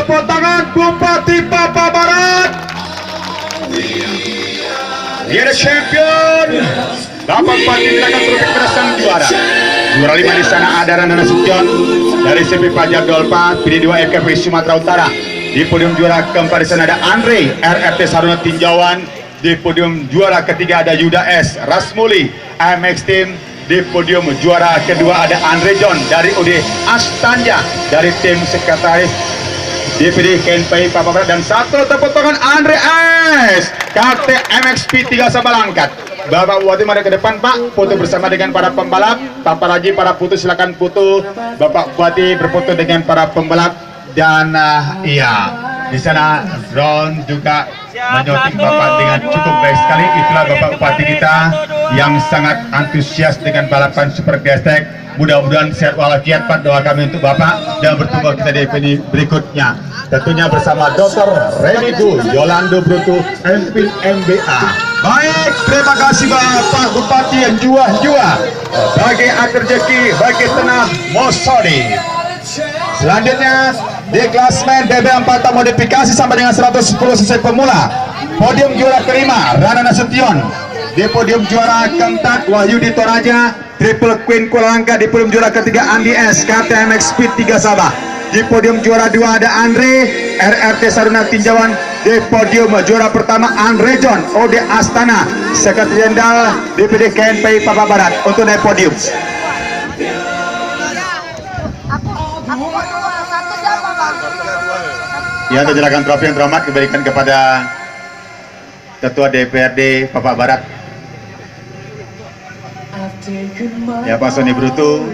tepuk tangan Bupati Papua Barat. Dia the champion. Bapak Bupati silakan trofi kepada sang juara. Juara 5 di sana ada Rana Nasution dari CP Pajak Dolpa, PD2 FKP Sumatera Utara. Di podium juara keempat di sana ada Andre RRT Saruna Tinjauan. Di podium juara ketiga ada Yuda S Rasmuli AMX Team. Di podium juara kedua ada Andre John dari UD Astanja dari tim sekretaris DPD KNPI Papua Barat. Dan satu tepuk tangan Andre S KT MXP 3 Sabalangkat. Bapak Bupati mari ke depan Pak, foto bersama dengan para pembalap. Paparaji para putu silakan foto. Bapak Bupati berfoto dengan para pembalap. Dan iya, di sana drone juga menyoting Bapak dengan cukup baik sekali. Itulah Bapak Bupati kita yang sangat antusias dengan balapan Super Gestek. Mudah-mudahan sehat walafiat Pak, doa kami untuk Bapak dan bertemu kita di event berikutnya. Tentunya bersama Dr. Renidu Yolando Brutu MP MBA. Baik, terima kasih Bapak Bupati yang jua-jua bagi rezeki, bagi tanah Mosodi. Selanjutnya di klasmen BB4 modifikasi sampai dengan 110 cc pemula. Podium juara kelima Rana Nasution. Di podium juara keempat Wahyudi Toraja Triple Queen Kuala Langkat. Di podium juara ketiga Andi S KTMX Speed 3 Sabah. Di podium juara 2 ada Andre RRT Saruna Tinjauan. Di podium juara pertama Andre John OD Astana Sekretaris Jenderal DPD KNPI Papua Barat untuk naik podium. Ya, menyerahkan trofi yang terhormat diberikan kepada Ketua DPRD Papua Barat. Ya Pak Sony Brutu,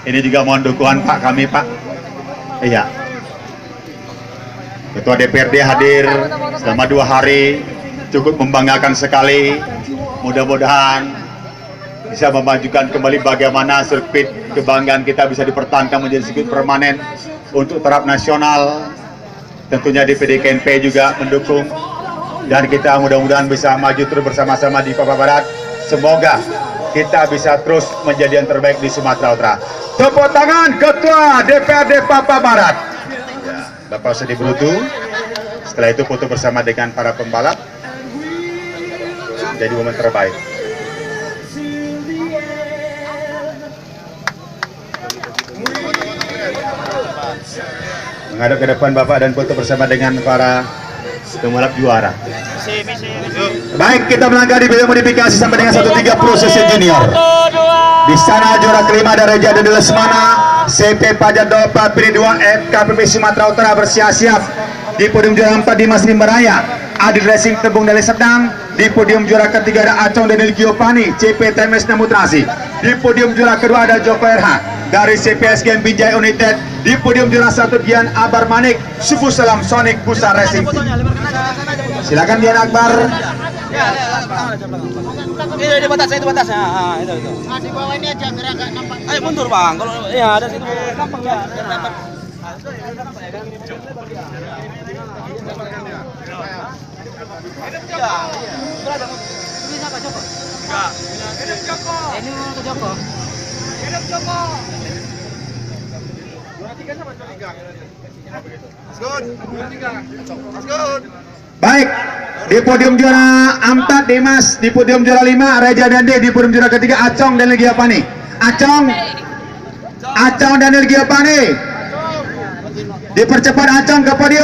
ini juga mohon dukungan Pak kami Pak. Iya. Ketua DPRD hadir selama 2 hari, cukup membanggakan sekali. Mudah-mudahan bisa memajukan kembali bagaimana sirkuit kebanggaan kita bisa dipertahankan menjadi sirkuit permanen untuk taraf nasional. Tentunya DPD KNP juga mendukung dan kita mudah-mudahan bisa maju terus bersama-sama di Papua Barat. Semoga kita bisa terus menjadi yang terbaik di Sumatera Utara. Tepuk tangan Ketua DPRD Papua Barat. Ya, Bapak Sedi Brutu. Setelah itu foto bersama dengan para pembalap. Jadi momen terbaik. Menghadap ke depan Bapak dan foto bersama dengan para pembalap juara. Baik, kita melangkah di bidang modifikasi sampai dengan 130 cc junior. Di sana juara kelima ada Reja Dede Lesmana, CP Pajak Dolpa PD2 FKPP Sumatera Utara bersiap-siap. Di podium juara 4 Dimas Limberaya, Adil Racing Tebung Deli Serdang. Di podium juara ketiga ada Acong Daniel Giovanni, CP TMS Namutrasi. Di podium juara kedua ada Joko RH dari CPS Game Binjai United. Di podium juara 1 Dian Abar Manik, Subuh Salam Sonic Pusat Racing. Silakan Dian Akbar. Ini di batas, itu batasnya. Itu. Di bawah ini aja biar agak nampak. Ayo mundur Bang, kalau ya ada situ gampang ya. Ini siapa Joko? Enggak. Ini mau ke Joko. Baik, di podium juara 4 Dimas, di podium juara 5 Reja Dande, di podium juara ketiga Acong Daniel Giovanni. Acong Daniel Giovanni. Dipercepat Acong ke podium.